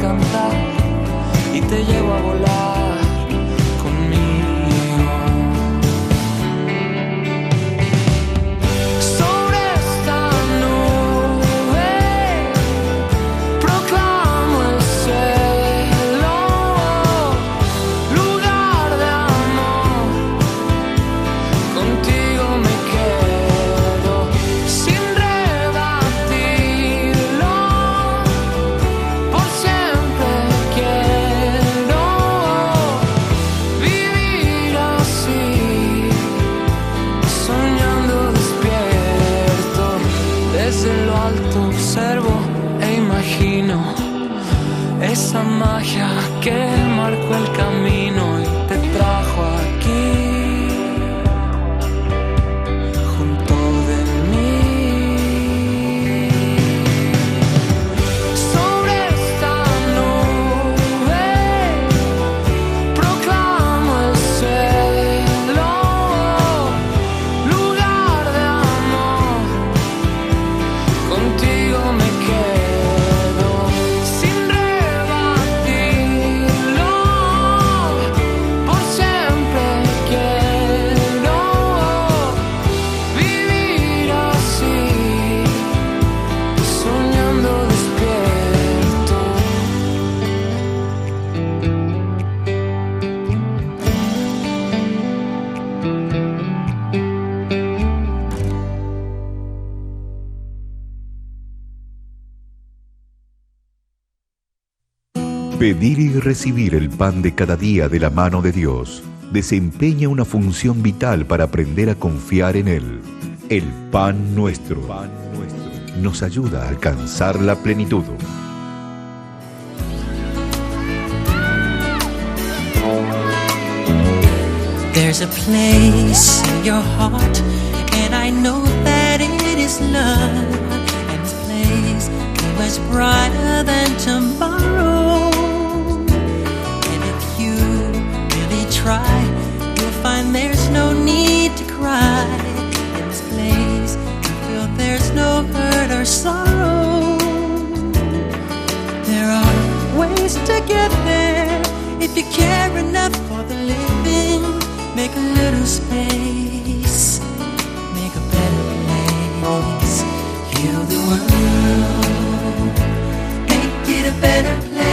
cantar y te llevo a volar conmigo. Sobre esta nube proclamo el cielo, lugar de amor. Contigo me quedo sin rebatirlo, por siempre quiero vivir así, soñando despierto. Desde lo alto observo e imagino esa magia que marcó el camino y te trajo aquí. Pedir y recibir el pan de cada día de la mano de Dios desempeña una función vital para aprender a confiar en Él. El pan nuestro nos ayuda a alcanzar la plenitud. There's a place in your heart, and I know that it is love, and this place is much brighter than tomorrow. And if you really try, you'll find there's no need to cry. In this place, you feel there's no hurt or sorrow. There are ways to get there if you care enough for the living. Make a little space, make a better place. Heal the world, make it a better place.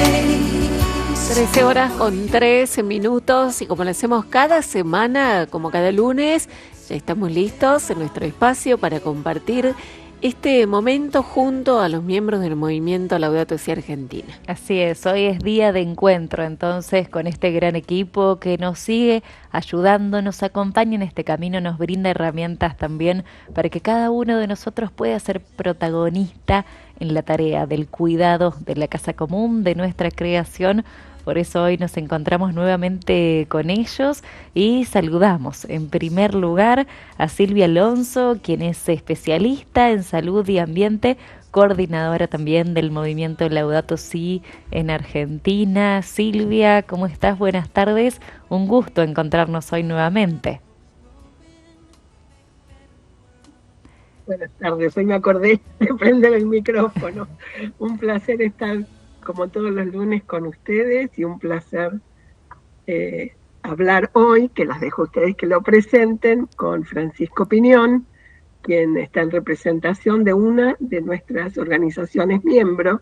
13 horas con 13 minutos y como lo hacemos cada semana, como cada lunes, ya estamos listos en nuestro espacio para compartir este momento junto a los miembros del movimiento Laudato Si Argentina. Así es, hoy es día de encuentro entonces con este gran equipo que nos sigue ayudando, nos acompaña en este camino, nos brinda herramientas también para que cada uno de nosotros pueda ser protagonista en la tarea del cuidado de la casa común, de nuestra creación. Por eso hoy nos encontramos nuevamente con ellos y saludamos en primer lugar a Silvia Alonso, quien es especialista en salud y ambiente, coordinadora también del movimiento Laudato Si en Argentina. Silvia, ¿cómo estás? Buenas tardes, un gusto encontrarnos hoy nuevamente. Buenas tardes, hoy me acordé de prender el micrófono. Un placer estar como todos los lunes con ustedes y un placer hablar hoy, que las dejo a ustedes que lo presenten, con Francisco Piñón, quien está en representación de una de nuestras organizaciones miembro,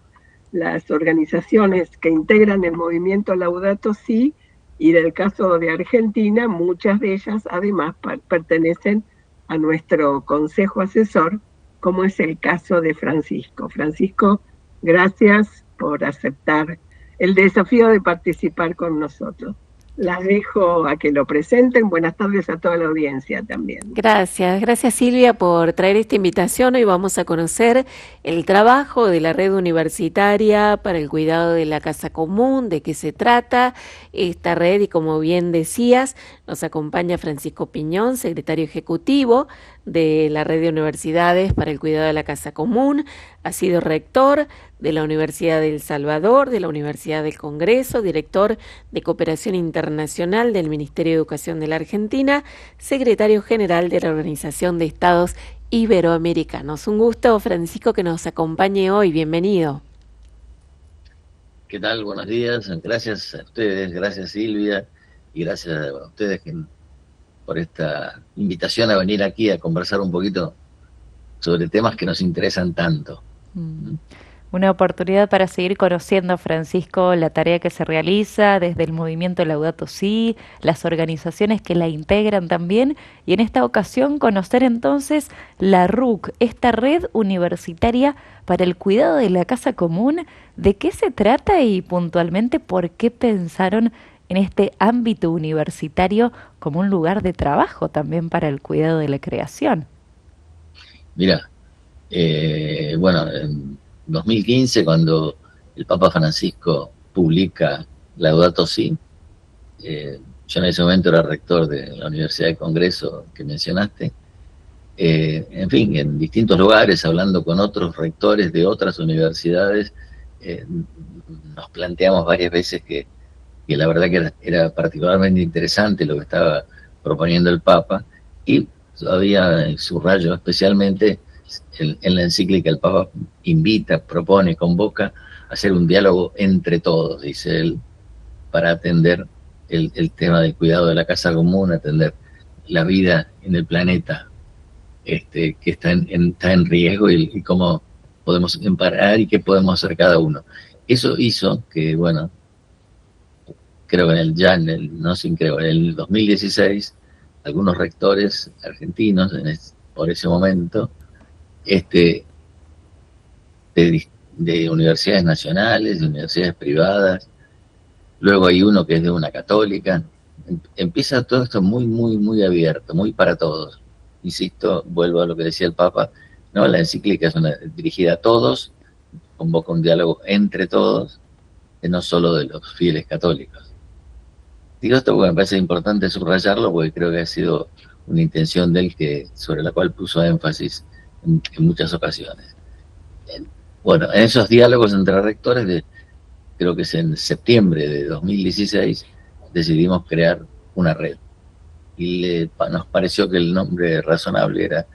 las organizaciones que integran el movimiento Laudato Si, y del caso de Argentina, muchas de ellas además pertenecen a nuestro consejo asesor, como es el caso de Francisco. Francisco, gracias por aceptar el desafío de participar con nosotros. Las dejo a que lo presenten. Buenas tardes a toda la audiencia también. Gracias Silvia por traer esta invitación. Hoy vamos a conocer el trabajo de la red universitaria para el cuidado de la casa común, de qué se trata esta red, y como bien decías, nos acompaña Francisco Piñón, secretario ejecutivo de la red de universidades para el cuidado de la casa común. Ha sido rector de la Universidad de El Salvador, de la Universidad del Congreso, director de Cooperación Internacional del Ministerio de Educación de la Argentina, secretario general de la Organización de Estados Iberoamericanos. Un gusto, Francisco, que nos acompañe hoy. Bienvenido. ¿Qué tal? Buenos días. Gracias a ustedes, gracias Silvia, y gracias a ustedes por esta invitación a venir aquí a conversar un poquito sobre temas que nos interesan tanto. Una oportunidad para seguir conociendo, Francisco, la tarea que se realiza desde el movimiento Laudato Si, las organizaciones que la integran también, y en esta ocasión conocer entonces la RUC, esta red universitaria para el cuidado de la casa común. ¿De qué se trata y puntualmente por qué pensaron en este ámbito universitario como un lugar de trabajo también para el cuidado de la creación? Mira, bueno, en 2015, cuando el Papa Francisco publica Laudato Si, yo en ese momento era rector de la Universidad de Congreso que mencionaste, en fin, en distintos lugares, hablando con otros rectores de otras universidades, nos planteamos varias veces que la verdad que era particularmente interesante lo que estaba proponiendo el Papa, y todavía subrayo especialmente en la encíclica el Papa invita, propone, convoca a hacer un diálogo entre todos, dice él, para atender el tema del cuidado de la casa común, atender la vida en el planeta que está en riesgo, y cómo podemos emparar y qué podemos hacer cada uno. Eso hizo que, bueno, creo que en el 2016, algunos rectores argentinos por ese momento, de universidades nacionales, de universidades privadas, luego hay uno que es de una católica, empieza todo esto muy, muy, muy abierto, muy para todos. Insisto, vuelvo a lo que decía el Papa, ¿no? La encíclica es dirigida a todos, convoca un diálogo entre todos, no solo de los fieles católicos. Digo esto porque me parece importante subrayarlo, porque creo que ha sido una intención de él sobre la cual puso énfasis en muchas ocasiones. Bueno, en esos diálogos entre rectores, creo que es en septiembre de 2016, decidimos crear una red. Y nos pareció que el nombre razonable era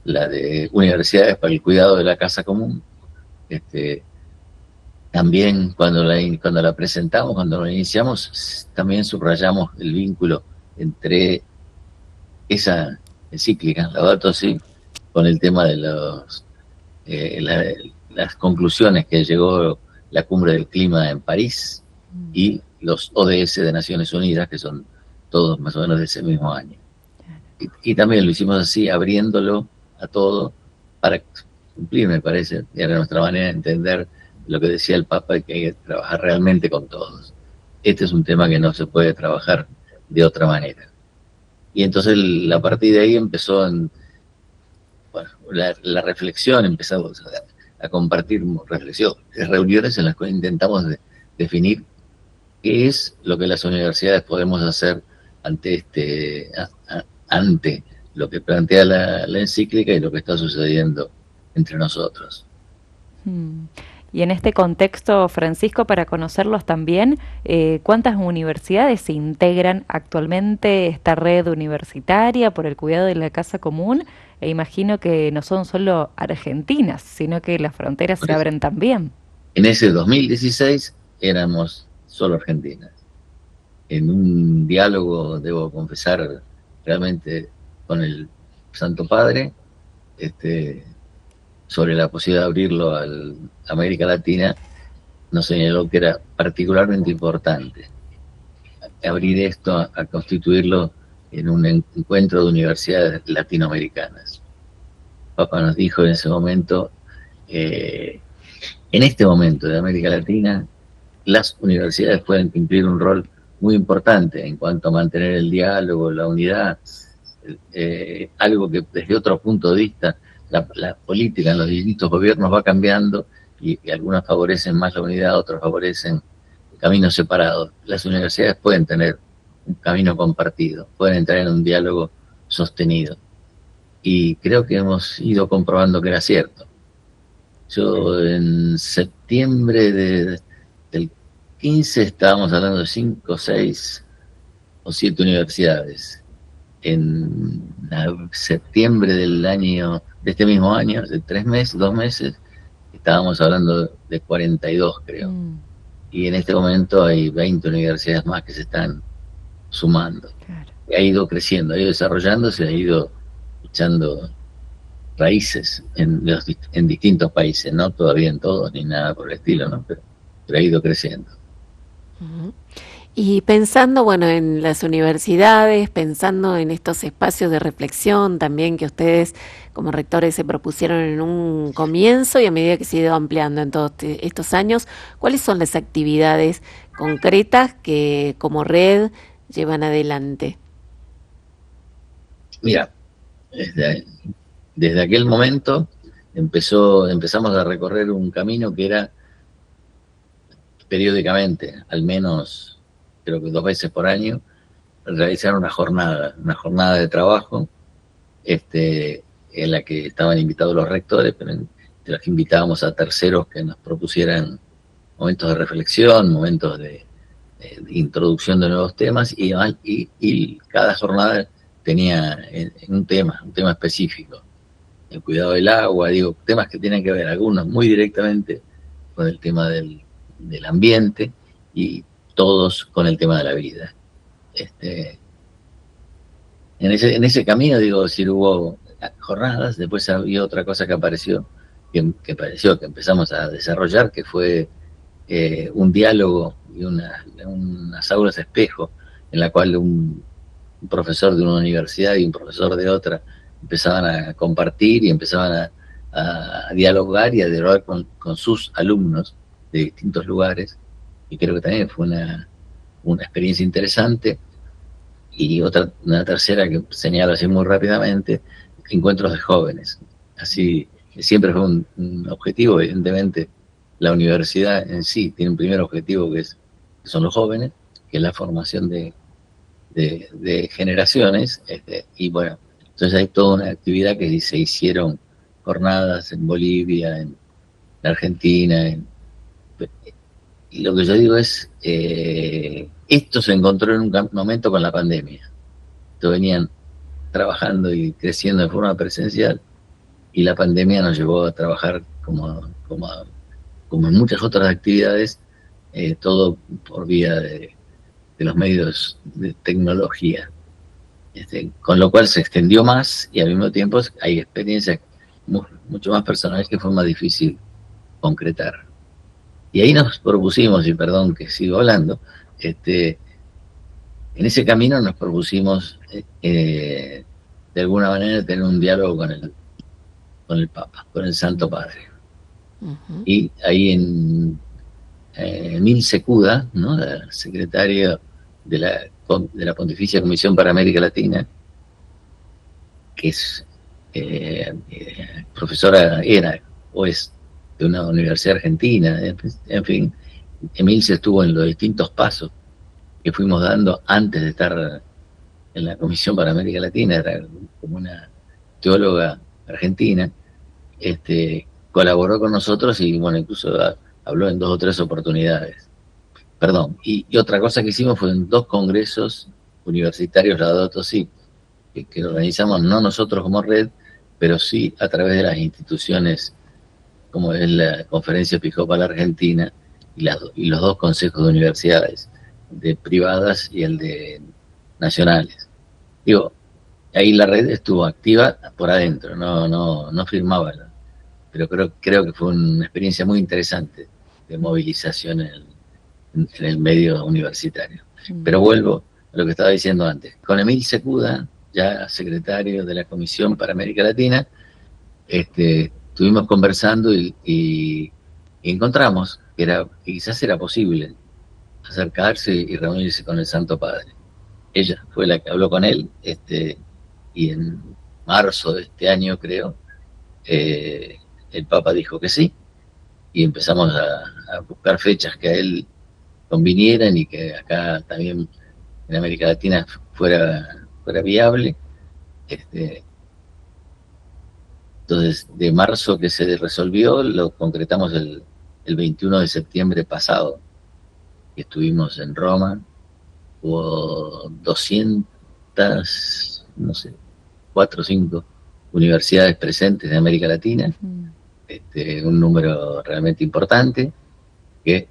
la de Universidades para el Cuidado de la Casa Común. También cuando la presentamos, cuando la iniciamos, también subrayamos el vínculo entre esa encíclica, Laudato Si, con el tema de las conclusiones que llegó la Cumbre del Clima en París y los ODS de Naciones Unidas, que son todos más o menos de ese mismo año. Y también lo hicimos así, abriéndolo a todo para cumplir, me parece, y era nuestra manera de entender lo que decía el Papa, que hay que trabajar realmente con todos. Este es un tema que no se puede trabajar de otra manera. Y entonces a partir de ahí empezó la reflexión, empezamos a compartir reuniones en las cuales intentamos definir qué es lo que las universidades podemos hacer ante lo que plantea la encíclica y lo que está sucediendo entre nosotros. Y en este contexto, Francisco, para conocerlos también, ¿cuántas universidades se integran actualmente esta red universitaria por el cuidado de la casa común? E imagino que no son solo argentinas, sino que las fronteras se abren también. En ese 2016 éramos solo argentinas. En un diálogo, debo confesar, realmente con el Santo Padre, sobre la posibilidad de abrirlo a América Latina, nos señaló que era particularmente importante abrir esto a constituirlo en un encuentro de universidades latinoamericanas. Papa nos dijo en ese momento, en este momento de América Latina, las universidades pueden cumplir un rol muy importante en cuanto a mantener el diálogo, la unidad, algo que desde otro punto de vista la política en los distintos gobiernos va cambiando y algunos favorecen más la unidad, otros favorecen caminos separados. Las universidades pueden tener un camino compartido, pueden entrar en un diálogo sostenido. Y creo que hemos ido comprobando que era cierto. Yo en septiembre del 15 estábamos hablando de 5, 6 o 7 universidades. En septiembre de este mismo año, de 2 meses, estábamos hablando de 42, creo. y en este momento hay 20 universidades más que se están sumando. Claro. Ha ido creciendo, ha ido desarrollándose, ha ido echando raíces en distintos países, no todavía en todos ni nada por el estilo, ¿no? Pero ha ido creciendo. Ujú. Y pensando, bueno, en las universidades, pensando en estos espacios de reflexión también que ustedes como rectores se propusieron en un comienzo y a medida que se ha ido ampliando en todos estos años, ¿cuáles son las actividades concretas que como red llevan adelante? Mira, desde aquel momento empezamos a recorrer un camino que era periódicamente, al menos creo que 2 veces por año, realizar una jornada de trabajo, en la que estaban invitados los rectores, pero en la que invitábamos a terceros que nos propusieran momentos de reflexión, momentos de introducción de nuevos temas, y cada jornada tenía un tema específico. El cuidado del agua, temas que tienen que ver, algunos muy directamente con el tema del ambiente y todos con el tema de la vida. En ese camino, si hubo jornadas, después había otra cosa que apareció, que empezamos a desarrollar, que fue un diálogo y unas aulas espejo, en la cual un profesor de una universidad y un profesor de otra empezaban a compartir y empezaban a dialogar y a dialogar con sus alumnos de distintos lugares, y creo que también fue una experiencia interesante. Y una tercera que señalo así muy rápidamente, encuentros de jóvenes. Así, siempre fue un objetivo, evidentemente. La universidad en sí tiene un primer objetivo que son los jóvenes, que es la formación de generaciones, y bueno, entonces hay toda una actividad que se hicieron jornadas en Bolivia, en Argentina, y lo que yo digo es, esto se encontró en un momento con la pandemia. Entonces venían trabajando y creciendo de forma presencial, y la pandemia nos llevó a trabajar como en muchas otras actividades, todo por vía de los medios de tecnología. Con lo cual se extendió más, y al mismo tiempo hay experiencias mucho más personales que fue más difícil concretar. Y ahí nos propusimos, y perdón que sigo hablando, en ese camino nos propusimos de alguna manera tener un diálogo con el Papa, con el Santo Padre. Uh-huh. Y ahí en Emil Secuda, ¿no?, la secretaria de la Pontificia Comisión para América Latina, que es profesora, era o es de una universidad argentina, en fin, Emilce estuvo en los distintos pasos que fuimos dando antes de estar en la Comisión para América Latina, era como una teóloga argentina, colaboró con nosotros y bueno, incluso habló en 2 o 3 oportunidades. Perdón, y otra cosa que hicimos fue en 2 congresos universitarios Laudato Si, que organizamos no nosotros como red, pero sí a través de las instituciones, como es la Conferencia Episcopal Argentina y los 2 consejos de universidades, de privadas y el de nacionales. Ahí la red estuvo activa por adentro, no firmaba, pero creo que fue una experiencia muy interesante de movilización en el medio universitario. Pero vuelvo a lo que estaba diciendo antes. Con Emil Secuda, ya secretario de la Comisión para América Latina, estuvimos conversando y encontramos que quizás era posible acercarse y reunirse con el Santo Padre. Ella fue la que habló con él, y en marzo de este año, creo, el Papa dijo que sí, y empezamos a buscar fechas que a él convinieran y que acá también en América Latina fuera viable. Entonces, de marzo que se resolvió, lo concretamos el 21 de septiembre pasado, que estuvimos en Roma. Hubo 200, no sé, 4 o 5 universidades presentes de América Latina, un número realmente importante, que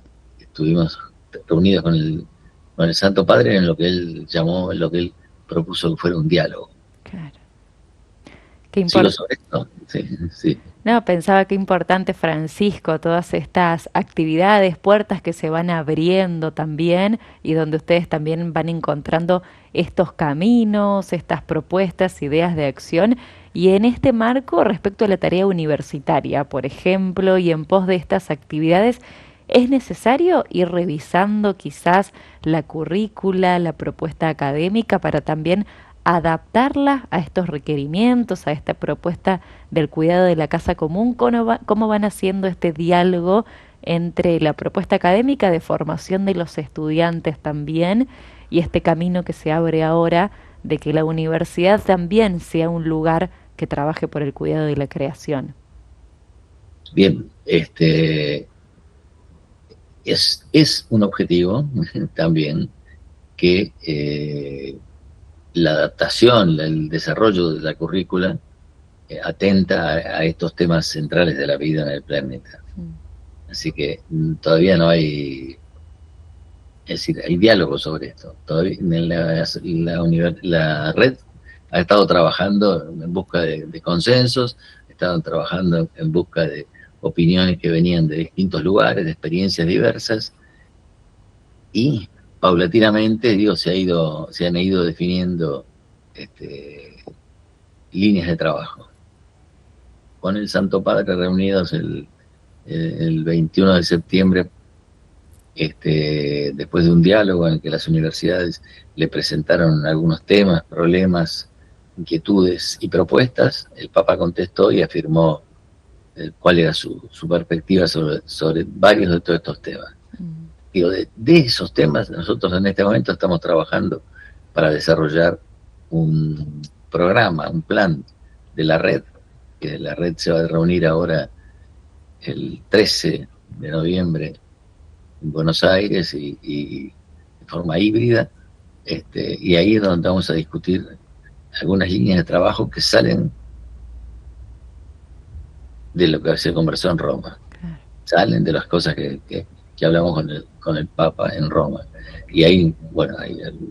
estuvimos reunidos con el Santo Padre en lo que él llamó, en lo que él propuso que fuera un diálogo. Claro. Qué ¿Sigo sobre esto? Sí, sí. No, pensaba qué importante, Francisco, todas estas actividades, puertas que se van abriendo también y donde ustedes también van encontrando estos caminos, estas propuestas, ideas de acción. Y en este marco, respecto a la tarea universitaria, por ejemplo, y en pos de estas actividades, ¿es necesario ir revisando quizás la currícula, la propuesta académica para también adaptarla a estos requerimientos, a esta propuesta del cuidado de la casa común? ¿Cómo van haciendo este diálogo entre la propuesta académica de formación de los estudiantes también y este camino que se abre ahora de que la universidad también sea un lugar que trabaje por el cuidado de la creación? Bien, es un objetivo también que la adaptación, el desarrollo de la currícula atenta a estos temas centrales de la vida en el planeta. Así que todavía no hay, es decir, hay diálogo sobre esto. Todavía la red ha estado trabajando en busca de consensos, ha estado trabajando en busca de opiniones que venían de distintos lugares, de experiencias diversas, y paulatinamente, se han ido definiendo líneas de trabajo. Con el Santo Padre reunidos el 21 de septiembre, después de un diálogo en el que las universidades le presentaron algunos temas, problemas, inquietudes y propuestas, el Papa contestó y afirmó cuál era su perspectiva sobre varios de todos estos temas. Digo, de esos temas nosotros en este momento estamos trabajando para desarrollar un programa, un plan de la red, que la red se va a reunir ahora el 13 de noviembre en Buenos Aires y de forma híbrida, y ahí es donde vamos a discutir algunas líneas de trabajo que salen de lo que se conversó en Roma, salen de las cosas que hablamos con el Papa en Roma. Y hay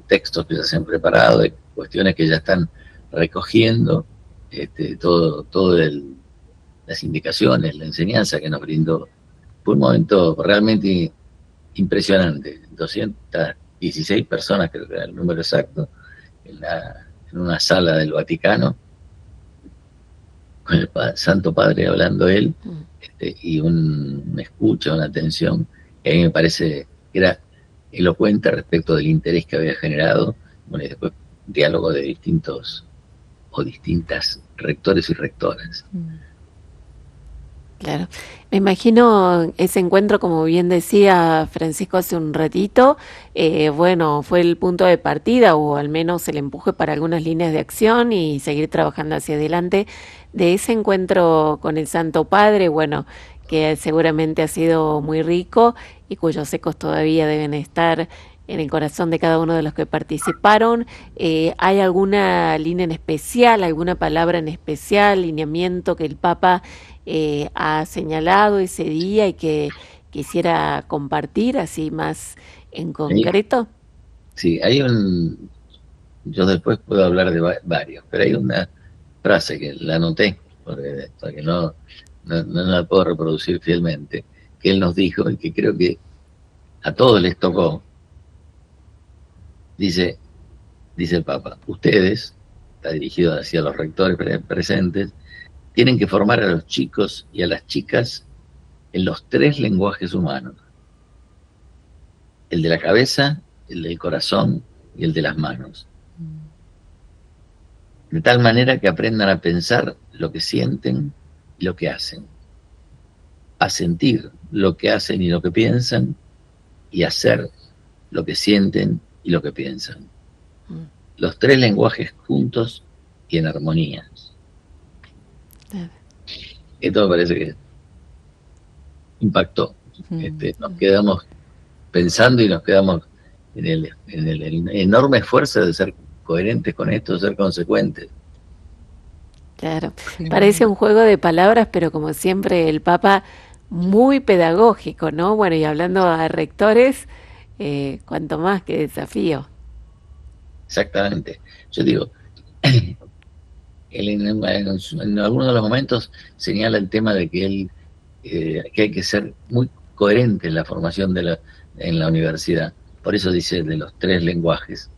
textos que ya se han preparado, hay cuestiones que ya están recogiendo todo las indicaciones, la enseñanza que nos brindó. Fue un momento realmente impresionante. 216 personas, creo que era el número exacto, en una sala del Vaticano, con el Santo Padre hablando él, y una escucha, una atención, que a mí me parece que era elocuente respecto del interés que había generado. Bueno, y después diálogo de distintas rectores y rectoras. Claro, me imagino ese encuentro, como bien decía Francisco hace un ratito, fue el punto de partida o al menos el empuje para algunas líneas de acción y seguir trabajando hacia adelante de ese encuentro con el Santo Padre, que seguramente ha sido muy rico y cuyos ecos todavía deben estar en el corazón de cada uno de los que participaron. ¿Hay alguna línea en especial, alguna palabra en especial, lineamiento que el Papa ha señalado ese día y que quisiera compartir así más en concreto? Sí, yo después puedo hablar de varios, pero hay una frase que la anoté, porque no la puedo reproducir fielmente, que él nos dijo y que creo que a todos les tocó. Dice el Papa: ustedes, está dirigido hacia los rectores presentes, tienen que formar a los chicos y a las chicas en los 3 lenguajes humanos: el de la cabeza, el del corazón y el de las manos. De tal manera que aprendan a pensar lo que sienten y lo que hacen, a sentir lo que hacen y lo que piensan, y a hacer lo que sienten y lo que piensan. Los 3 lenguajes juntos y en armonía. Esto me parece que impactó. Nos quedamos pensando y nos quedamos en el enorme esfuerzo de ser coherentes con esto, de ser consecuentes. Claro, parece un juego de palabras, pero como siempre el Papa muy pedagógico, ¿no? Bueno, y hablando a rectores, cuanto más que desafío. Exactamente. Yo digo, él en algunos de los momentos señala el tema de que que hay que ser muy coherente en la formación en la universidad. Por eso dice de los 3 lenguajes,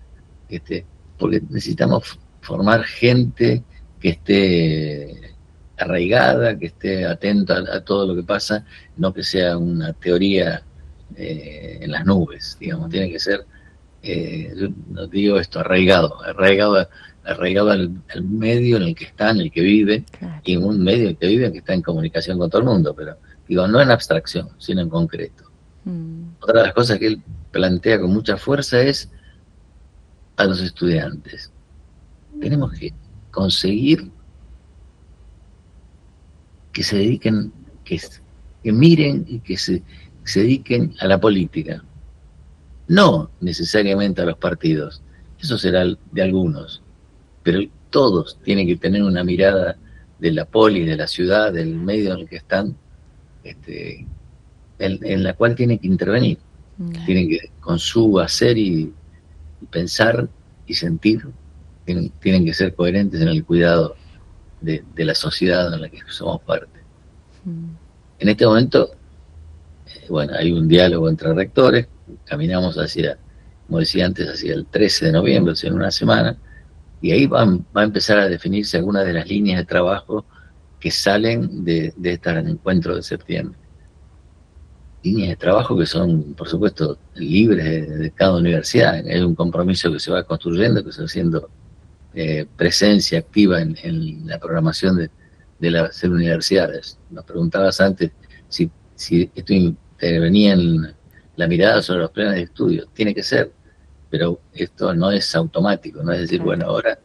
porque necesitamos formar gente que esté arraigada, que esté atenta a todo lo que pasa, no que sea una teoría en las nubes, digamos, tiene que ser, yo no digo esto, arraigado al medio en el que está, en el que vive, Claro. y en un medio en el que vive, que está en comunicación con todo el mundo, pero digo, no en abstracción, sino en concreto. Otra de las cosas que él plantea con mucha fuerza es a los estudiantes. Tenemos que conseguir que se dediquen, que miren y que se dediquen a la política. No necesariamente a los partidos, eso será de algunos, pero todos tienen que tener una mirada de la polis, de la ciudad, del medio en el que están, en la cual tienen que intervenir. Tienen que, con su hacer y pensar y sentir, tienen que ser coherentes en el cuidado de la sociedad en la que somos parte. En este momento, bueno, hay un diálogo entre rectores, caminamos hacia, como decía antes, hacia el 13 de noviembre, o sea, en una semana, y ahí va a empezar a definirse algunas de las líneas de trabajo que salen de este encuentro de septiembre. Líneas de trabajo que son, por supuesto, libres de cada universidad. Es un compromiso que se va construyendo, que se va haciendo presencia activa en la programación de las universidades. Nos preguntabas antes si esto intervenía en la mirada sobre los planes de estudio. Tiene que ser, pero esto no es automático, no es decir, bueno, ahora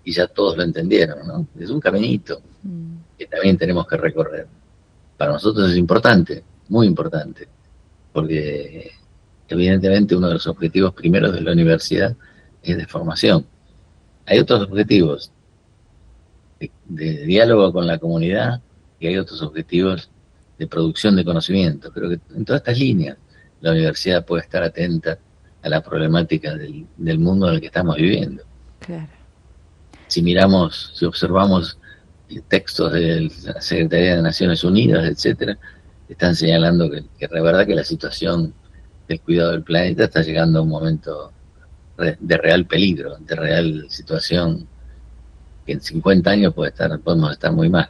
y ya todos lo entendieron, ¿no? Es un caminito que también tenemos que recorrer. Para nosotros es importante, muy importante, porque evidentemente uno de los objetivos primeros de la universidad es de formación. Hay otros objetivos de diálogo con la comunidad y hay otros objetivos de producción de conocimiento. Creo que en todas estas líneas la universidad puede estar atenta a la problemática del mundo en el que estamos viviendo. Claro. Si observamos textos de la Secretaría de Naciones Unidas, etcétera, están señalando que es verdad que la situación del cuidado del planeta está llegando a un momento de real peligro, de real situación que en 50 años podemos estar muy mal.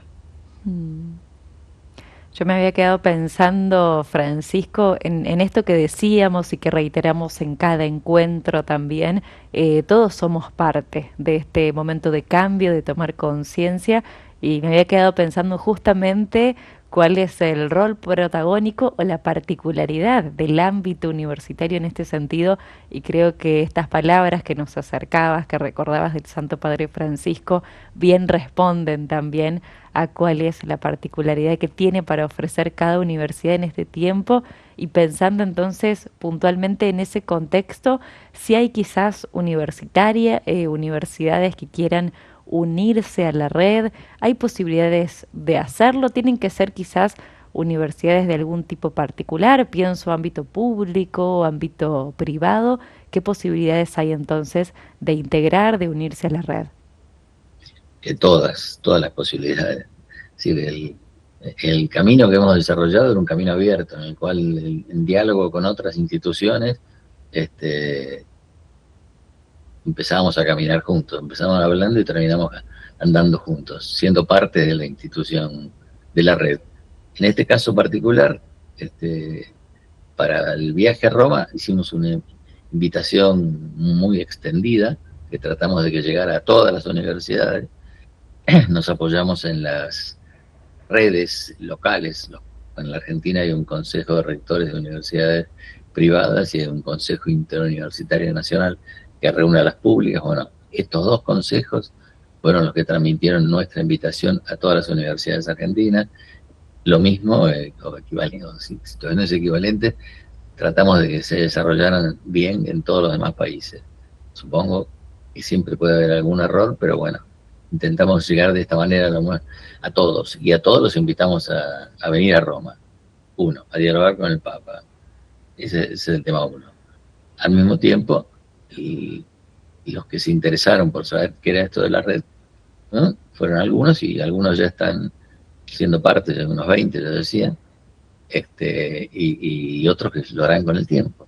Yo me había quedado pensando, Francisco, en esto que decíamos y que reiteramos en cada encuentro también. Todos somos parte de este momento de cambio, de tomar conciencia, y me había quedado pensando justamente cuál es el rol protagónico o la particularidad del ámbito universitario en este sentido, y creo que estas palabras que nos acercabas, que recordabas del Santo Padre Francisco, bien responden también a cuál es la particularidad que tiene para ofrecer cada universidad en este tiempo, y pensando entonces puntualmente en ese contexto, si hay quizás universidades que quieran unirse a la red, hay posibilidades de hacerlo, tienen que ser quizás universidades de algún tipo particular, pienso ámbito público, ámbito privado. ¿Qué posibilidades hay entonces de integrar, de unirse a la red? Todas las posibilidades. Es decir, el camino que hemos desarrollado era un camino abierto, en el cual en diálogo con otras instituciones empezábamos a caminar juntos, empezamos hablando y terminamos andando juntos, siendo parte de la institución, de la red. En este caso particular, para el viaje a Roma hicimos una invitación muy extendida, que tratamos de que llegara a todas las universidades. Nos apoyamos en las redes locales. En la Argentina hay un consejo de rectores de universidades privadas y hay un consejo interuniversitario nacional que reúne a las públicas. Bueno, estos dos consejos fueron los que transmitieron nuestra invitación a todas las universidades argentinas. Lo mismo, o equivalente, si todavía no es equivalente, tratamos de que se desarrollaran bien en todos los demás países. Supongo que siempre puede haber algún error, pero bueno, intentamos llegar de esta manera a todos, y a todos los invitamos a venir a Roma. uno, a dialogar con el Papa. Ese es el tema uno. Al mismo tiempo, y los que se interesaron por saber qué era esto de la red, ¿no? Fueron algunos, y algunos ya están siendo parte, de unos 20, yo decía, y otros que lo harán con el tiempo.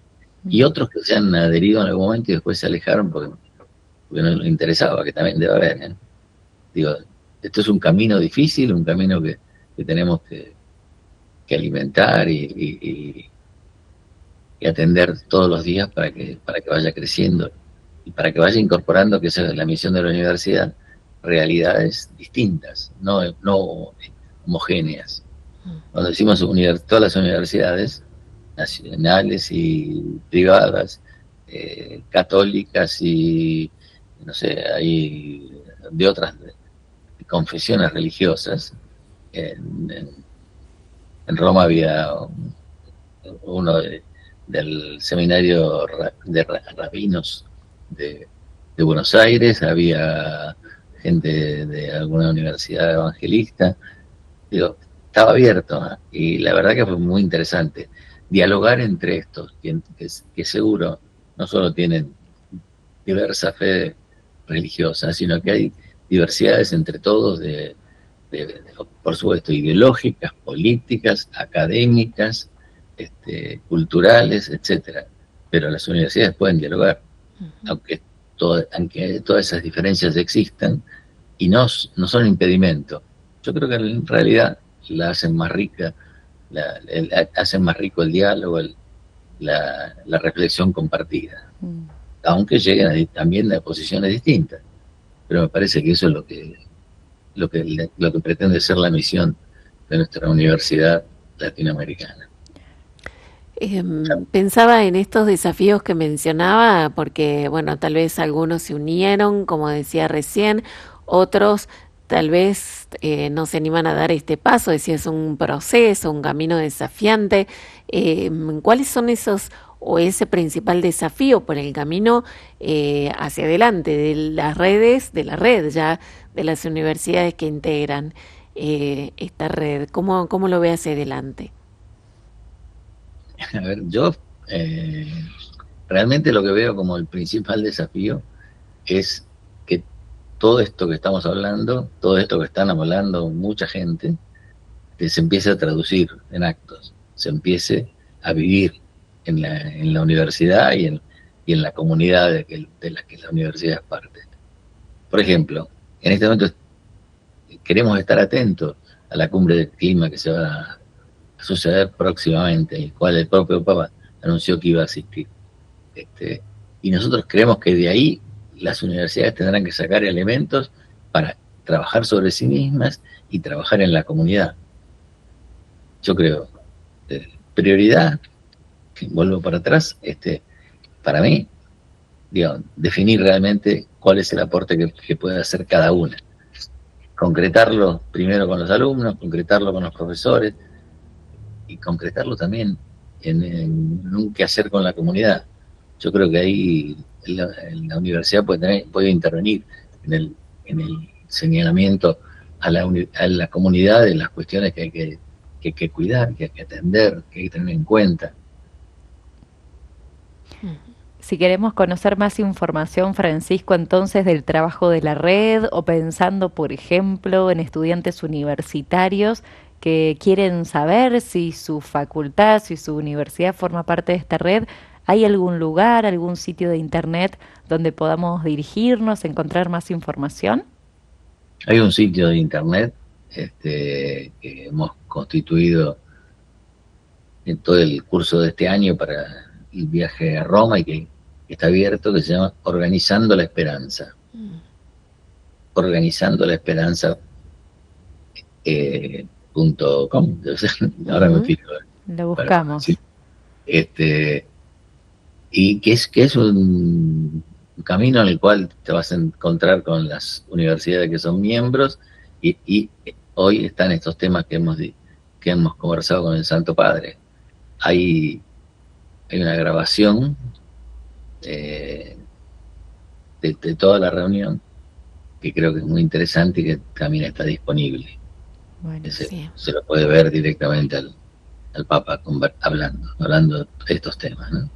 Y otros que se han adherido en algún momento y después se alejaron porque no les interesaba, que también debe haber, ¿eh? Digo, esto es un camino difícil, un camino que tenemos que alimentar y atender todos los días para que vaya creciendo y para que vaya incorporando, que esa es la misión de la universidad, realidades distintas, no homogéneas. Cuando decimos todas las universidades nacionales y privadas, católicas y no sé, hay de otras confesiones religiosas. En Roma había uno del seminario de rabinos de Buenos Aires, había gente de alguna universidad evangelista. Digo, estaba abierto, ¿eh? Y la verdad que fue muy interesante dialogar entre estos, que seguro no solo tienen diversa fe religiosa, sino que hay diversidades entre todos, por supuesto, ideológicas, políticas, académicas, culturales, etcétera. Pero las universidades pueden dialogar, aunque todas esas diferencias existan, y no son impedimento. Yo creo que en realidad la hacen más rica, hacen más rico el diálogo, la reflexión compartida, aunque lleguen también a posiciones distintas. Pero me parece que eso es lo que pretende ser la misión de nuestra universidad latinoamericana. Pensaba en estos desafíos que mencionaba, porque bueno, tal vez algunos se unieron, como decía recién, otros tal vez no se animan a dar este paso, decía, es un proceso, un camino desafiante. ¿Cuáles son esos o ese principal desafío por el camino hacia adelante de las redes, de la red ya, de las universidades que integran esta red? ¿Cómo lo ve hacia adelante? A ver, yo realmente lo que veo como el principal desafío es que todo esto que estamos hablando, todo esto que están hablando mucha gente, se empiece a traducir en actos, se empiece a vivir en la universidad y en la comunidad de la que la universidad es parte. Por ejemplo, en este momento queremos estar atentos a la cumbre del clima que se va a suceder próximamente, el cual el propio Papa anunció que iba a asistir. Y nosotros creemos que de ahí las universidades tendrán que sacar elementos para trabajar sobre sí mismas y trabajar en la comunidad. Yo creo, prioridad, que vuelvo para atrás, para mí, definir realmente cuál es el aporte que puede hacer cada una. Concretarlo primero con los alumnos, concretarlo con los profesores y concretarlo también en un quehacer con la comunidad. Yo creo que ahí la universidad puede intervenir en el señalamiento a la comunidad de las cuestiones que hay que cuidar, que hay que atender, que hay que tener en cuenta. Si queremos conocer más información, Francisco, entonces del trabajo de la red, o pensando, por ejemplo, en estudiantes universitarios que quieren saber si su facultad, si su universidad forma parte de esta red, ¿hay algún lugar, algún sitio de internet donde podamos dirigirnos, encontrar más información? Hay un sitio de internet que hemos constituido en todo el curso de este año para el viaje a Roma y que está abierto, que se llama Organizando la Esperanza. Organizando la Esperanza .com. Ahora me fijo. Lo buscamos. Sí. Y que es un camino en el cual te vas a encontrar con las universidades que son miembros y hoy están estos temas que hemos conversado con el Santo Padre. Hay una grabación de toda la reunión que creo que es muy interesante y que también está disponible. Bueno, sí. Se lo puede ver directamente al Papa hablando de estos temas, ¿no?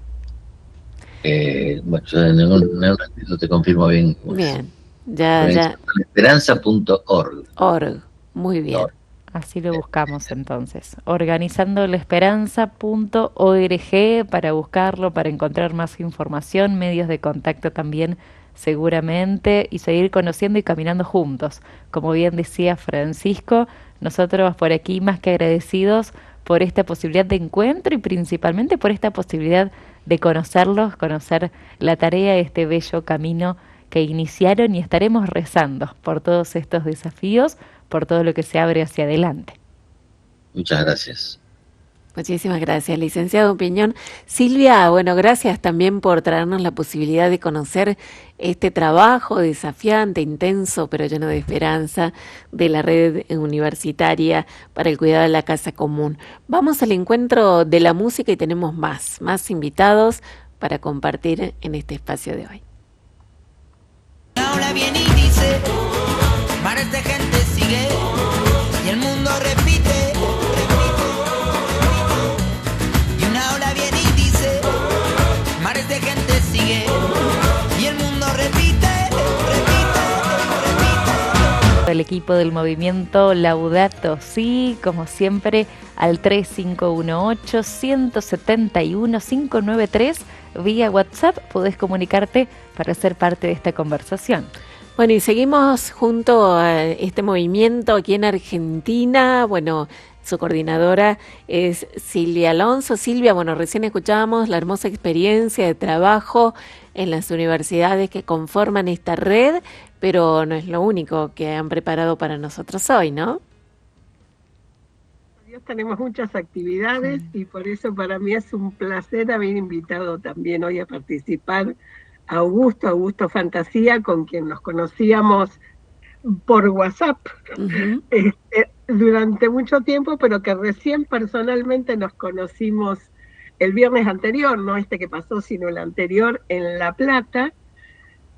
Bueno, yo en un ratito te confirmo bien. Bien, ya. Esperanza.org. Org, muy bien. Así lo buscamos entonces. Organizandolaesperanza.org para buscarlo, para encontrar más información, medios de contacto también seguramente, y seguir conociendo y caminando juntos. Como bien decía Francisco, nosotros por aquí más que agradecidos por esta posibilidad de encuentro y principalmente por esta posibilidad de conocerlos, conocer la tarea, este bello camino que iniciaron, y estaremos rezando por todos estos desafíos, por todo lo que se abre hacia adelante. Muchas gracias. Muchísimas gracias, licenciado Piñón. Silvia, bueno, gracias también por traernos la posibilidad de conocer este trabajo desafiante, intenso, pero lleno de esperanza de la red universitaria para el cuidado de la casa común. Vamos al encuentro de la música y tenemos más invitados para compartir en este espacio de hoy. Ahora viene y dice, mares de gente sigue y el mundo repite. Y una ola viene y dice, mares de gente sigue y el mundo repite. El equipo del movimiento Laudato Si, como siempre, al 3518-171-593, vía WhatsApp podés comunicarte para ser parte de esta conversación. Bueno, y seguimos junto a este movimiento aquí en Argentina. Bueno, su coordinadora es Silvia Alonso. Silvia, bueno, recién escuchábamos la hermosa experiencia de trabajo en las universidades que conforman esta red, pero no es lo único que han preparado para nosotros hoy, ¿no? Tenemos muchas actividades y por eso para mí es un placer haber invitado también hoy a participar a Augusto Fantasía, con quien nos conocíamos por WhatsApp durante mucho tiempo, pero que recién personalmente nos conocimos el viernes anterior, no este que pasó, sino el anterior en La Plata.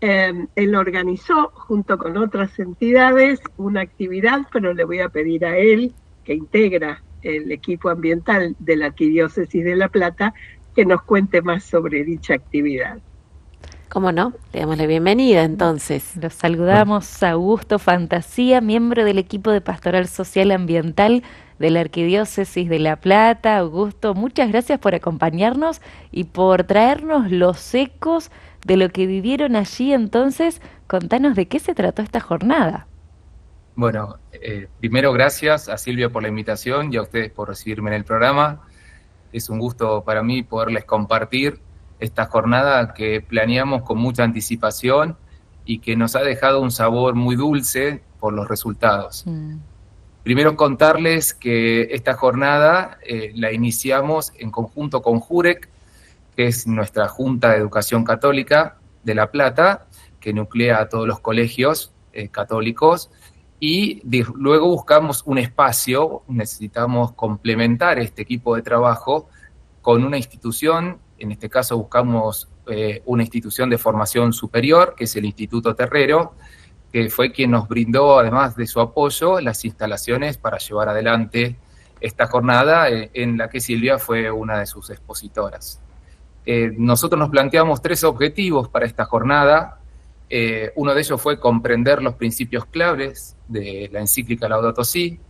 Él organizó junto con otras entidades una actividad, pero le voy a pedir a él, que integra el equipo ambiental de la Arquidiócesis de La Plata, que nos cuente más sobre dicha actividad. ¿Cómo no? Le damos la bienvenida entonces. Los saludamos a Augusto Fantasía, miembro del equipo de Pastoral Social Ambiental de la Arquidiócesis de La Plata. Augusto, muchas gracias por acompañarnos y por traernos los ecos de lo que vivieron allí. Entonces, contanos de qué se trató esta jornada. Bueno, primero gracias a Silvia por la invitación y a ustedes por recibirme en el programa. Es un gusto para mí poderles compartir esta jornada que planeamos con mucha anticipación y que nos ha dejado un sabor muy dulce por los resultados. Primero contarles que esta jornada la iniciamos en conjunto con JUREC, que es nuestra Junta de Educación Católica de La Plata, que nuclea a todos los colegios católicos, y luego buscamos un espacio, necesitamos complementar este equipo de trabajo con una institución. En este caso buscamos una institución de formación superior, que es el Instituto Terrero, que fue quien nos brindó, además de su apoyo, las instalaciones para llevar adelante esta jornada, en la que Silvia fue una de sus expositoras. Nosotros nos planteamos 3 objetivos para esta jornada. Uno de ellos fue comprender los principios claves de la encíclica Laudato Si.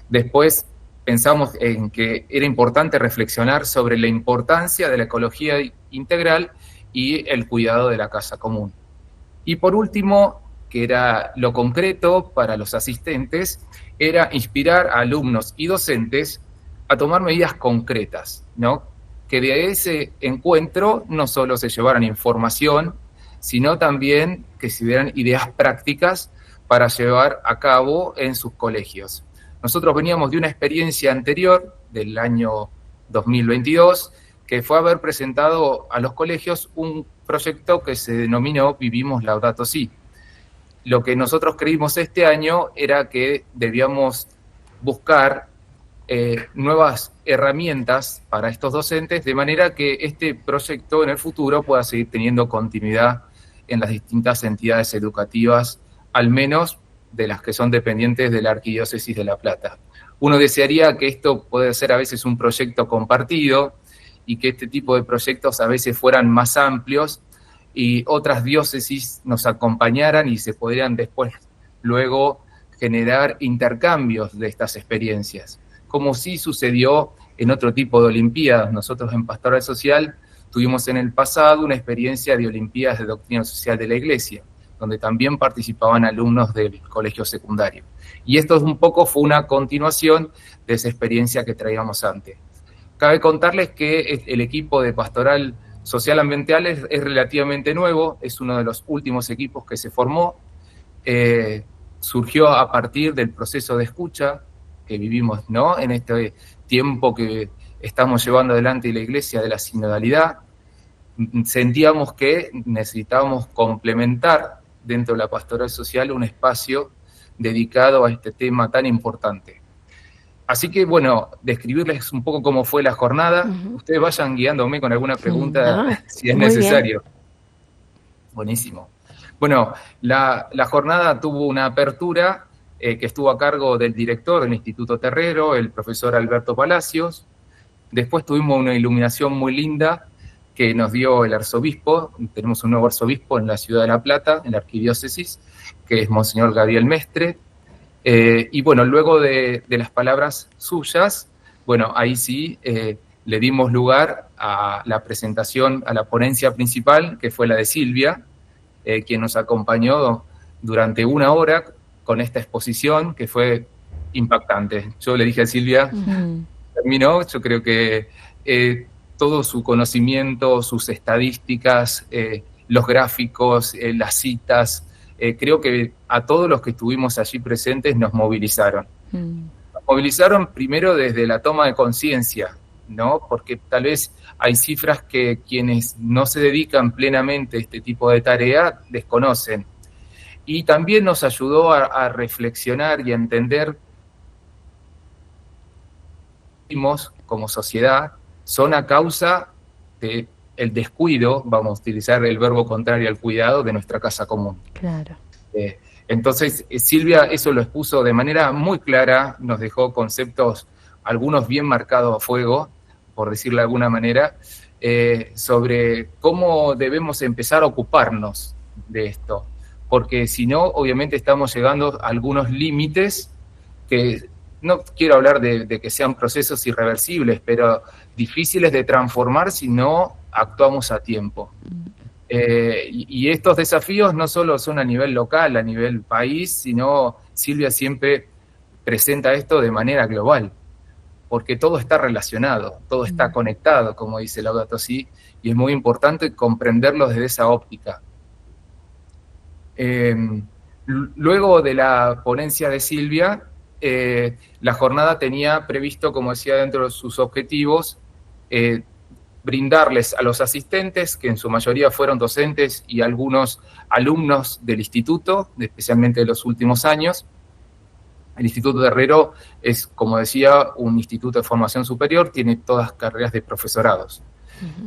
Después pensamos en que era importante reflexionar sobre la importancia de la ecología integral y el cuidado de la casa común. Y por último, que era lo concreto para los asistentes, era inspirar a alumnos y docentes a tomar medidas concretas, ¿no? Que de ese encuentro no solo se llevaran información, sino también que se dieran ideas prácticas para llevar a cabo en sus colegios. Nosotros veníamos de una experiencia anterior, del año 2022, que fue haber presentado a los colegios un proyecto que se denominó Vivimos Laudato Si. Lo que nosotros creímos este año era que debíamos buscar nuevas herramientas para estos docentes, de manera que este proyecto en el futuro pueda seguir teniendo continuidad en las distintas entidades educativas, al menos de las que son dependientes de la Arquidiócesis de La Plata. Uno desearía que esto pueda ser a veces un proyecto compartido y que este tipo de proyectos a veces fueran más amplios y otras diócesis nos acompañaran y se podrían después luego generar intercambios de estas experiencias, como sí sucedió en otro tipo de olimpiadas. Nosotros en Pastoral Social tuvimos en el pasado una experiencia de olimpiadas de doctrina social de la Iglesia, donde también participaban alumnos del colegio secundario. Y esto un poco fue una continuación de esa experiencia que traíamos antes. Cabe contarles que el equipo de Pastoral Social Ambiental es relativamente nuevo, es uno de los últimos equipos que se formó, surgió a partir del proceso de escucha que vivimos, ¿no?, en este tiempo que estamos llevando adelante la Iglesia de la sinodalidad. Sentíamos que necesitábamos complementar dentro de la pastoral social un espacio dedicado a este tema tan importante. Así que, bueno, describirles un poco cómo fue la jornada. Ustedes vayan guiándome con alguna pregunta si es necesario. Bien. Buenísimo. Bueno, la jornada tuvo una apertura que estuvo a cargo del director del Instituto Terrero, el profesor Alberto Palacios. Después tuvimos una iluminación muy linda que nos dio el arzobispo. Tenemos un nuevo arzobispo en la ciudad de La Plata, en la arquidiócesis, que es Monseñor Gabriel Mestre. Y bueno, luego de las palabras suyas, bueno, ahí sí le dimos lugar a la presentación, a la ponencia principal, que fue la de Silvia, quien nos acompañó durante 1 hora con esta exposición, que fue impactante. Yo le dije a Silvia, terminó, yo creo que todo su conocimiento, sus estadísticas, los gráficos, las citas, creo que a todos los que estuvimos allí presentes nos movilizaron. Nos movilizaron primero desde la toma de conciencia, ¿no? Porque tal vez hay cifras que quienes no se dedican plenamente a este tipo de tarea desconocen. Y también nos ayudó a reflexionar y a entender como sociedad son a causa del descuido, vamos a utilizar el verbo contrario al cuidado, de nuestra casa común. Claro. Entonces, Silvia eso lo expuso de manera muy clara, nos dejó conceptos, algunos bien marcados a fuego, por decirlo de alguna manera, sobre cómo debemos empezar a ocuparnos de esto. Porque si no, obviamente estamos llegando a algunos límites que no quiero hablar de que sean procesos irreversibles, pero difíciles de transformar si no actuamos a tiempo. Y estos desafíos no solo son a nivel local, a nivel país, sino Silvia siempre presenta esto de manera global, porque todo está relacionado, todo está conectado, como dice Laudato Si, y es muy importante comprenderlo desde esa óptica. Luego de la ponencia de Silvia, la jornada tenía previsto, como decía, dentro de sus objetivos, brindarles a los asistentes, que en su mayoría fueron docentes y algunos alumnos del instituto, especialmente de los últimos años. El Instituto Terrero es, como decía, un instituto de formación superior, tiene todas carreras de profesorados.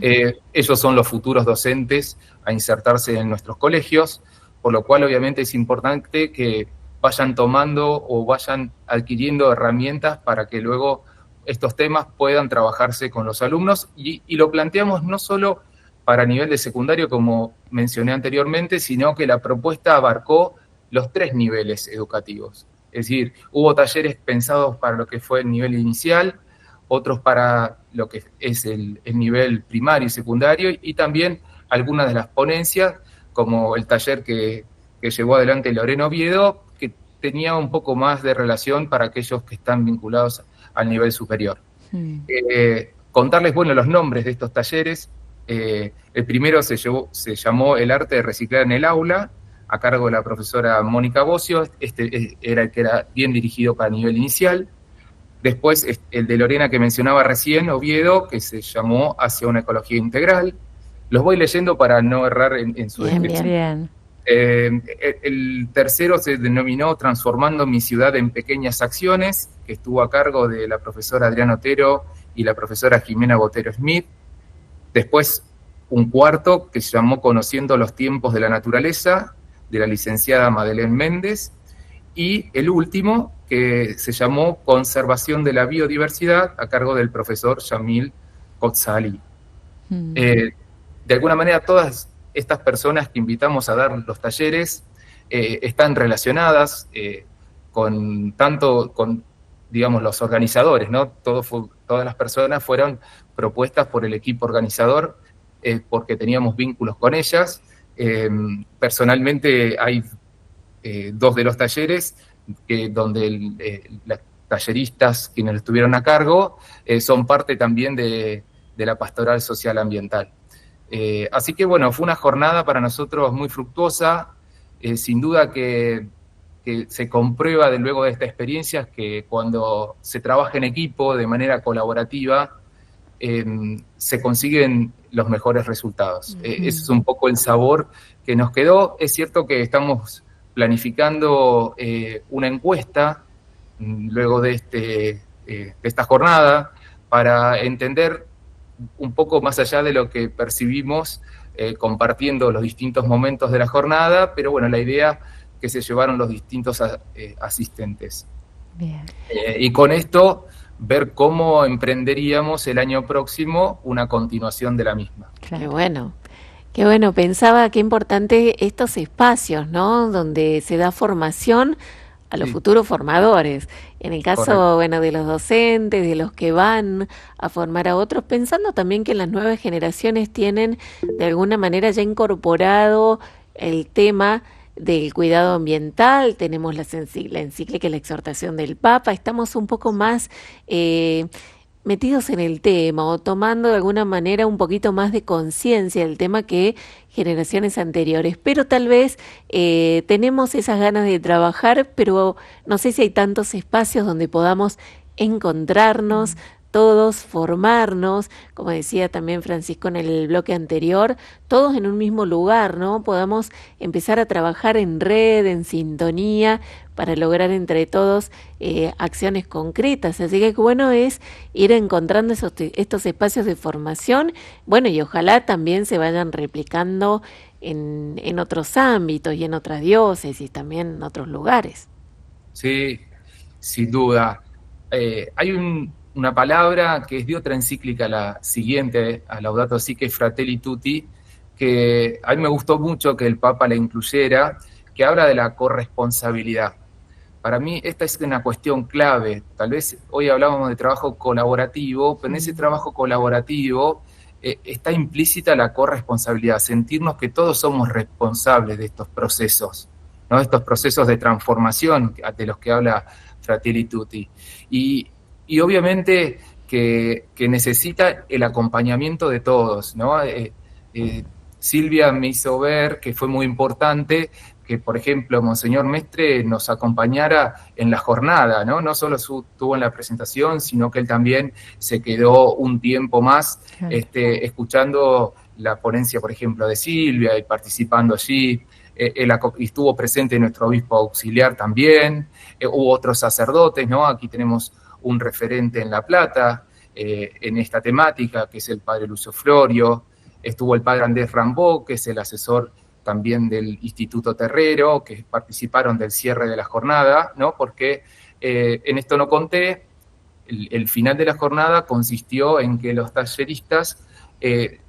Ellos son los futuros docentes a insertarse en nuestros colegios, por lo cual obviamente es importante que vayan tomando o vayan adquiriendo herramientas para que luego estos temas puedan trabajarse con los alumnos y lo planteamos no solo para nivel de secundario, como mencioné anteriormente, sino que la propuesta abarcó los 3 niveles educativos. Es decir, hubo talleres pensados para lo que fue el nivel inicial, otros para lo que es el nivel primario y secundario, y también algunas de las ponencias, como el taller que llevó adelante Lorena Oviedo, que tenía un poco más de relación para aquellos que están vinculados al nivel superior. Contarles, bueno, los nombres de estos talleres. El primero se llamó El arte de reciclar en el aula, a cargo de la profesora Mónica Bocio. Este era el que era bien dirigido para nivel inicial. Después el de Lorena que mencionaba recién, Oviedo, que se llamó Hacia una ecología integral. Los voy leyendo para no errar en su descripción. Bien. El tercero se denominó Transformando mi ciudad en pequeñas acciones, que estuvo a cargo de la profesora Adriana Otero y la profesora Jimena Botero Smith. Después un cuarto que se llamó Conociendo los tiempos de la naturaleza, de la licenciada Madeleine Méndez. y el último, que se llamó Conservación de la Biodiversidad, a cargo del profesor Yamil Kotzali. De alguna manera, todas estas personas que invitamos a dar los talleres están relacionadas tanto con, digamos, los organizadores, ¿no? Todas las personas fueron propuestas por el equipo organizador porque teníamos vínculos con ellas. Personalmente hay 2 de los talleres donde las talleristas, quienes estuvieron a cargo, son parte también de la pastoral social ambiental. Así que bueno, fue una jornada para nosotros muy fructuosa, sin duda que se comprueba luego de esta experiencia que cuando se trabaja en equipo de manera colaborativa, se consiguen los mejores resultados. Ese es un poco el sabor que nos quedó. Es cierto que estamos planificando una encuesta luego de esta jornada para entender un poco más allá de lo que percibimos compartiendo los distintos momentos de la jornada, pero bueno, la idea que se llevaron los distintos asistentes. Bien. Y con esto, ver cómo emprenderíamos el año próximo una continuación de la misma. Claro. Qué bueno, pensaba qué importante estos espacios, ¿no? Donde se da formación a los futuros formadores. En el caso, Correcto. bueno, de los docentes, de los que van a formar a otros, pensando también que las nuevas generaciones tienen de alguna manera ya incorporado el tema del cuidado ambiental, tenemos la encíclica y la exhortación del Papa, estamos un poco más metidos en el tema o tomando de alguna manera un poquito más de conciencia del tema que generaciones anteriores, pero tal vez tenemos esas ganas de trabajar, pero no sé si hay tantos espacios donde podamos encontrarnos todos, formarnos, como decía también Francisco en el bloque anterior, todos en un mismo lugar, ¿no? Podamos empezar a trabajar en red, en sintonía, para lograr entre todos acciones concretas. Así que bueno es ir encontrando estos espacios de formación, bueno, y ojalá también se vayan replicando en otros ámbitos y en otras diócesis, también en otros lugares. Sí, sin duda. Hay una palabra que es de otra encíclica, la siguiente, a Laudato Si, que es Fratelli Tutti, que a mí me gustó mucho que el Papa la incluyera, que habla de la corresponsabilidad. Para mí esta es una cuestión clave. Tal vez hoy hablábamos de trabajo colaborativo, pero en ese trabajo colaborativo está implícita la corresponsabilidad, sentirnos que todos somos responsables de estos procesos, ¿no? Estos procesos de transformación de los que habla Fratelli Tutti. Y obviamente que necesita el acompañamiento de todos, ¿no? Silvia me hizo ver que fue muy importante que, por ejemplo, Monseñor Mestre nos acompañara en la jornada, ¿no? No solo estuvo en la presentación, sino que él también se quedó un tiempo más escuchando la ponencia, por ejemplo, de Silvia y participando allí. Estuvo presente nuestro obispo auxiliar también, hubo otros sacerdotes, ¿no? Aquí tenemos un referente en La Plata en esta temática, que es el padre Lucio Florio. Estuvo el padre Andrés Rambó, que es el asesor también del Instituto Terrero, que participaron del cierre de la jornada, ¿no? Porque en esto no conté, el final de la jornada consistió en que los talleristas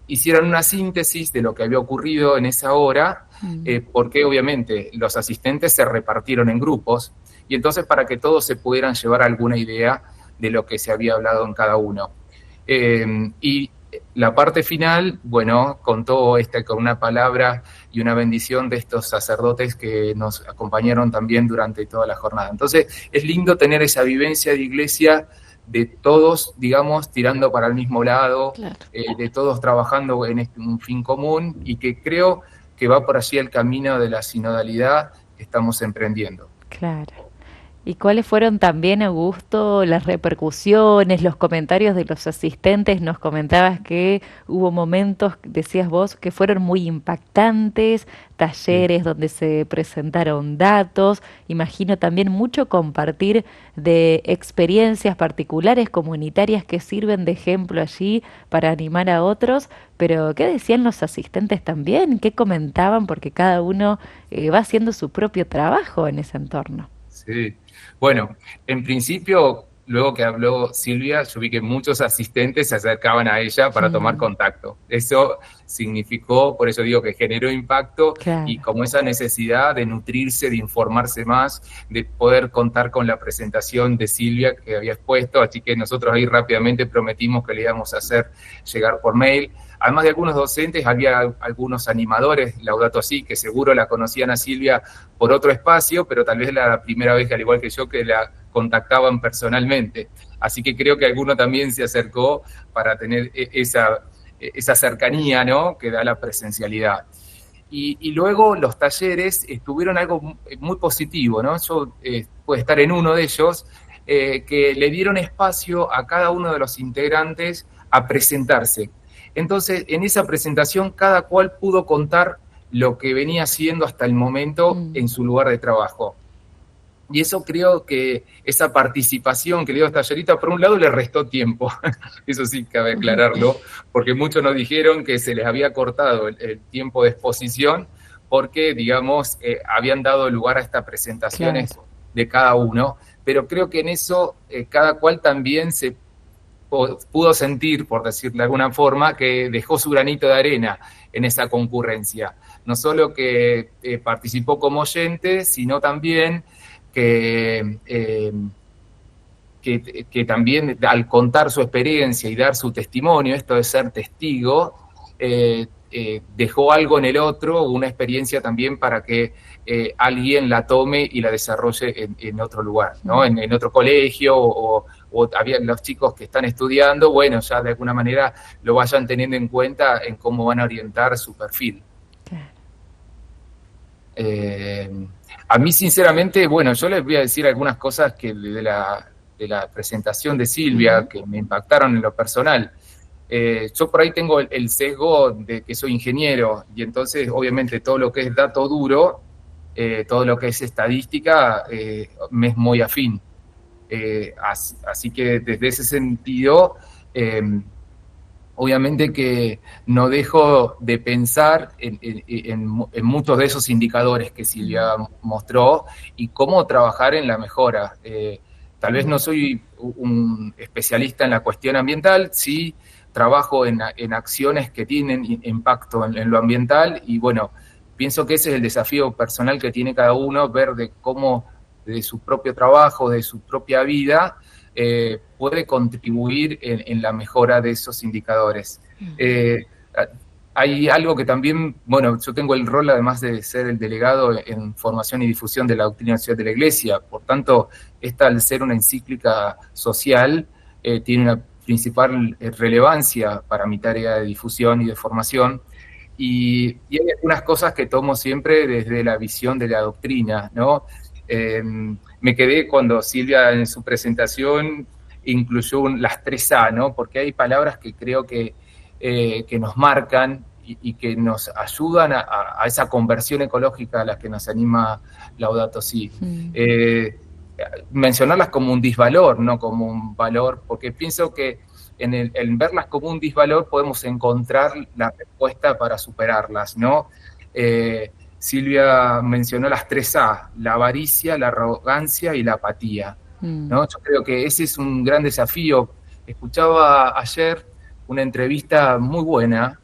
hicieran una síntesis de lo que había ocurrido en esa hora, porque obviamente los asistentes se repartieron en grupos, y entonces para que todos se pudieran llevar alguna idea de lo que se había hablado en cada uno. Y la parte final, bueno, contó con una palabra y una bendición de estos sacerdotes que nos acompañaron también durante toda la jornada. Entonces, es lindo tener esa vivencia de iglesia de todos, digamos, tirando para el mismo lado, claro, de todos trabajando en un fin común, y que creo que va por allí el camino de la sinodalidad que estamos emprendiendo. Claro. ¿Y cuáles fueron también, Augusto, las repercusiones, los comentarios de los asistentes? Nos comentabas que hubo momentos, decías vos, que fueron muy impactantes, talleres donde se presentaron datos, imagino también mucho compartir de experiencias particulares, comunitarias, que sirven de ejemplo allí para animar a otros, pero ¿qué decían los asistentes también? ¿Qué comentaban? Porque cada uno va haciendo su propio trabajo en ese entorno. Sí. Bueno, en principio, luego que habló Silvia, yo vi que muchos asistentes se acercaban a ella para tomar contacto. Eso significó, por eso digo que generó impacto, Claro. y como esa necesidad de nutrirse, de informarse más, de poder contar con la presentación de Silvia que había expuesto, así que nosotros ahí rápidamente prometimos que le íbamos a hacer llegar por mail. Además de algunos docentes, había algunos animadores, Laudato Si, que seguro la conocían a Silvia por otro espacio, pero tal vez era la primera vez, que al igual que yo, que la contactaban personalmente. Así que creo que alguno también se acercó para tener esa cercanía, ¿no?, que da la presencialidad. Y luego los talleres tuvieron algo muy positivo, ¿no? Yo pude estar en uno de ellos, que le dieron espacio a cada uno de los integrantes a presentarse. Entonces, en esa presentación, cada cual pudo contar lo que venía haciendo hasta el momento en su lugar de trabajo. Y eso, creo que esa participación que le dio esta tallerita, por un lado le restó tiempo, eso sí cabe aclararlo, porque muchos nos dijeron que se les había cortado el tiempo de exposición porque, digamos, habían dado lugar a estas presentaciones de cada uno, pero creo que en eso cada cual también se pudo sentir, por decirlo de alguna forma, que dejó su granito de arena en esa concurrencia. No solo que participó como oyente, sino también que también al contar su experiencia y dar su testimonio, esto de ser testigo, dejó algo en el otro, una experiencia también para que alguien la tome y la desarrolle en otro lugar, ¿no? En otro colegio, o había los chicos que están estudiando, bueno, ya de alguna manera lo vayan teniendo en cuenta en cómo van a orientar su perfil. A mí, sinceramente, bueno, yo les voy a decir algunas cosas que de la presentación de Silvia que me impactaron en lo personal. Yo por ahí tengo el sesgo de que soy ingeniero, y entonces obviamente todo lo que es dato duro, todo lo que es estadística, me es muy afín. Así que desde ese sentido, obviamente que no dejo de pensar en muchos de esos indicadores que Silvia mostró y cómo trabajar en la mejora. Tal vez no soy un especialista en la cuestión ambiental, sí trabajo en acciones que tienen impacto en lo ambiental, y bueno, pienso que ese es el desafío personal que tiene cada uno, ver de cómo de su propio trabajo, de su propia vida, puede contribuir en la mejora de esos indicadores. Hay algo que también, bueno, yo tengo el rol, además de ser el delegado en formación y difusión de la doctrina social de la Iglesia, por tanto, esta, al ser una encíclica social, tiene una principal relevancia para mi tarea de difusión y de formación, y hay algunas cosas que tomo siempre desde la visión de la doctrina, ¿no? Me quedé cuando Silvia en su presentación incluyó las 3A, ¿no? Porque hay palabras que creo que nos marcan y que nos ayudan a esa conversión ecológica a la que nos anima Laudato Si. Mencionarlas como un disvalor, no como un valor, porque pienso que en verlas como un disvalor podemos encontrar la respuesta para superarlas, ¿no? Silvia mencionó las 3A, la avaricia, la arrogancia y la apatía, ¿no? Yo creo que ese es un gran desafío. Escuchaba ayer una entrevista muy buena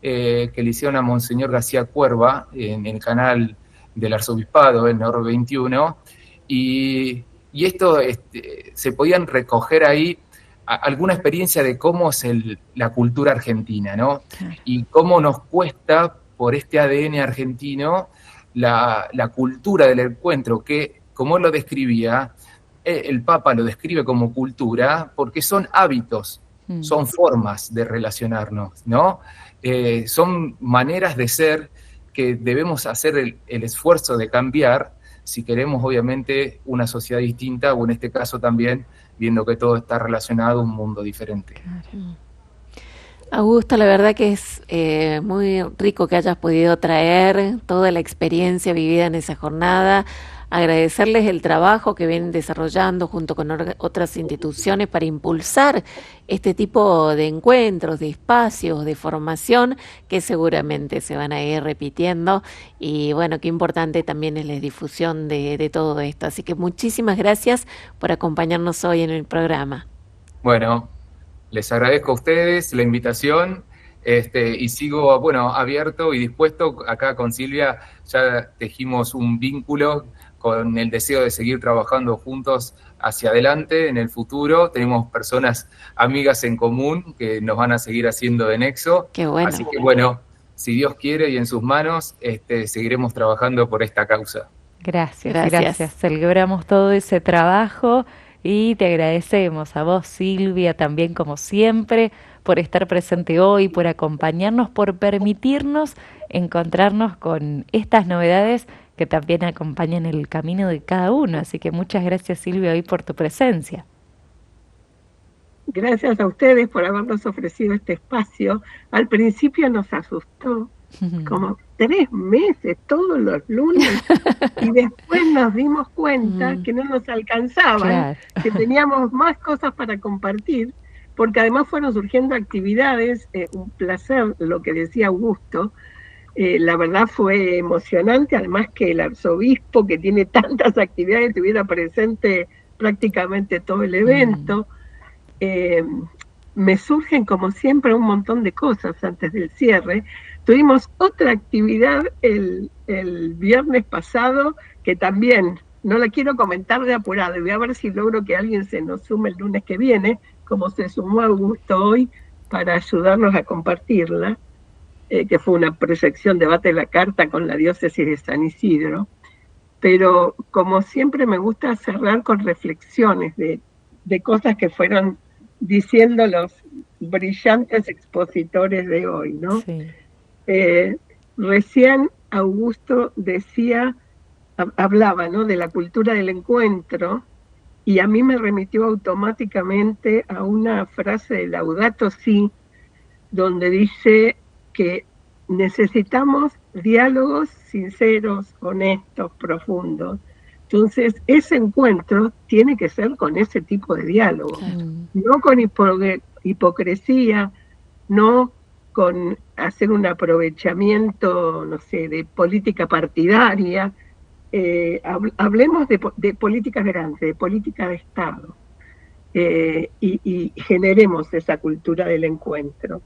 que le hicieron a Monseñor García Cuerva en el canal del Arzobispado, en Oro 21, y esto se podían recoger ahí alguna experiencia de cómo es la cultura argentina, ¿no? Y cómo nos cuesta, por este ADN argentino, la cultura del encuentro, que, como él lo describía, el Papa lo describe como cultura, porque son hábitos, son formas de relacionarnos, ¿no? Son maneras de ser que debemos hacer el esfuerzo de cambiar si queremos, obviamente, una sociedad distinta, o en este caso también, viendo que todo está relacionado a un mundo diferente. Claro. Augusto, la verdad que es muy rico que hayas podido traer toda la experiencia vivida en esa jornada agradecerles el trabajo que vienen desarrollando junto con otras instituciones para impulsar este tipo de encuentros, de espacios, de formación que seguramente se van a ir repitiendo, y bueno, qué importante también es la difusión de todo esto. Así que muchísimas gracias por acompañarnos hoy en el programa. Bueno, les agradezco a ustedes la invitación. Y sigo, abierto y dispuesto. Acá con Silvia ya tejimos un vínculo con el deseo de seguir trabajando juntos hacia adelante en el futuro. Tenemos personas, amigas en común que nos van a seguir haciendo de nexo. Qué bueno. Así que si Dios quiere y en sus manos, seguiremos trabajando por esta causa. Gracias. Celebramos todo ese trabajo y te agradecemos a vos, Silvia, también como siempre, por estar presente hoy, por acompañarnos, por permitirnos encontrarnos con estas novedades que también acompañan el camino de cada uno. Así que muchas gracias, Silvia, hoy por tu presencia. Gracias a ustedes por habernos ofrecido este espacio. Al principio nos asustó, como 3 meses, todos los lunes, y después nos dimos cuenta que no nos alcanzaban, que teníamos más cosas para compartir, porque además fueron surgiendo actividades, un placer lo que decía Augusto. La verdad fue emocionante, además que el arzobispo, que tiene tantas actividades, estuviera presente prácticamente todo el evento. Me surgen, como siempre, un montón de cosas antes del cierre. Tuvimos otra actividad el viernes pasado, que también no la quiero comentar de apurado, y voy a ver si logro que alguien se nos sume el lunes que viene, como se sumó Augusto hoy, para ayudarnos a compartirla, que fue una proyección debate de la carta con la diócesis de San Isidro. Pero como siempre me gusta cerrar con reflexiones de cosas que fueron diciendo los brillantes expositores de hoy, ¿no? Sí. Recién Augusto hablaba, ¿no?, de la cultura del encuentro, y a mí me remitió automáticamente a una frase de Laudato Si, donde dice que necesitamos diálogos sinceros, honestos, profundos. Entonces, ese encuentro tiene que ser con ese tipo de diálogo, no con hipocresía, no con hacer un aprovechamiento, no sé, de política partidaria. Hablemos de políticas grandes, de política de Estado, y generemos esa cultura del encuentro.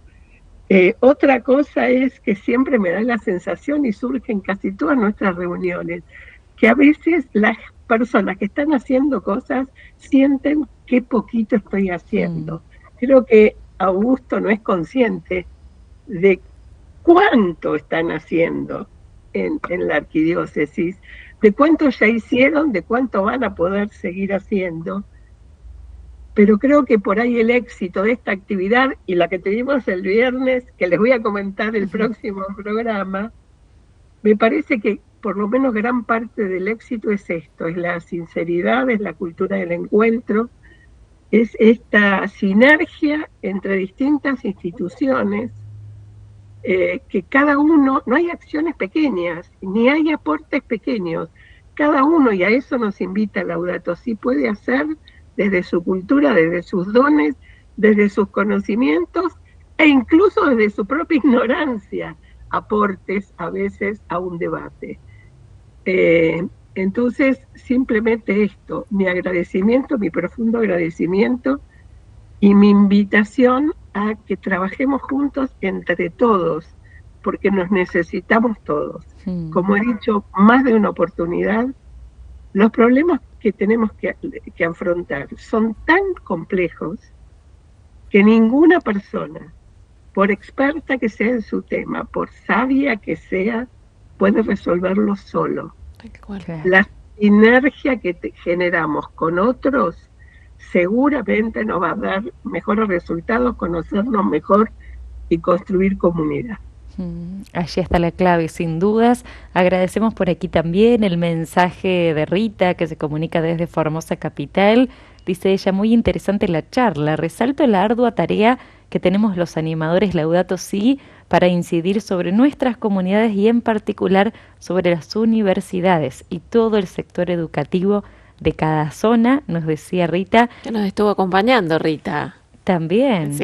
Otra cosa es que siempre me da la sensación, y surge en casi todas nuestras reuniones, que a veces las personas que están haciendo cosas sienten qué poquito estoy haciendo. Creo que Augusto no es consciente de cuánto están haciendo en la arquidiócesis, de cuánto ya hicieron, de cuánto van a poder seguir haciendo. Pero creo que por ahí el éxito de esta actividad, y la que tuvimos el viernes, que les voy a comentar el próximo programa, me parece que por lo menos gran parte del éxito es esto, es la sinceridad, es la cultura del encuentro, es esta sinergia entre distintas instituciones, que cada uno, no hay acciones pequeñas, ni hay aportes pequeños, cada uno, y a eso nos invita Laudato Si, puede hacer desde su cultura, desde sus dones, desde sus conocimientos, e incluso desde su propia ignorancia, aportes a veces a un debate. Entonces, simplemente esto, mi agradecimiento, mi profundo agradecimiento, y mi invitación a que trabajemos juntos entre todos, porque nos necesitamos todos. Como he dicho, más de una oportunidad, los problemas que tenemos que afrontar son tan complejos que ninguna persona, por experta que sea en su tema, por sabia que sea, puede resolverlo solo. La sinergia que generamos con otros seguramente nos va a dar mejores resultados, conocernos mejor y construir comunidad. Allí está la clave, sin dudas. Agradecemos por aquí también el mensaje de Rita, que se comunica desde Formosa Capital. Dice ella, muy interesante la charla. Resalto la ardua tarea que tenemos los animadores Laudato Si para incidir sobre nuestras comunidades y en particular sobre las universidades y todo el sector educativo de cada zona, nos decía Rita. Que nos estuvo acompañando, Rita. También. Sí.